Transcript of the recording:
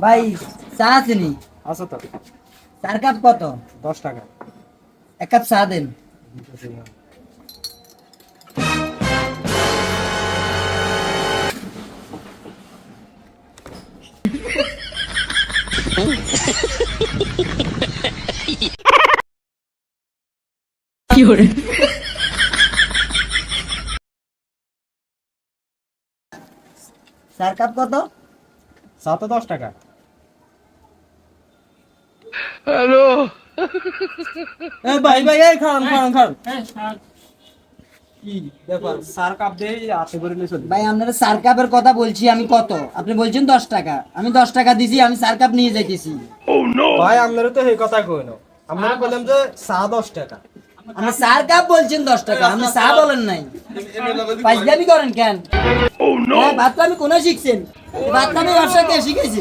ভাই চা আছেনি? আচ্ছা তো। চার কাপ কত? 10 টাকা। এক কাপ চা দেন। চার কাপ কত? চা তো 10 টাকা। ভাই ভাই এই খান। কি ব্যাপার? স্যার কাপ দেই হাতে করে নিয়ে চলে। ভাই আপনারা চার কাপের কথা বলছি আমি, কত আপনি বলছেন 10 টাকা, আমি 10 টাকা দিছি, আমি চার কাপ নিয়ে যাইতেছি। ভাই আপনারা তো এই কথা কইনো। আমরা বললাম যে চা 10 টাকা। আপনি চার কাপ বলছেন 10 টাকা, আপনি চা বলেন নাই। পাঁচদামি করেন কেন? হ্যাঁ, ভাত আমি কোনে শিখছেন? ভাত আমি ব্যবসা কে শিখেছি?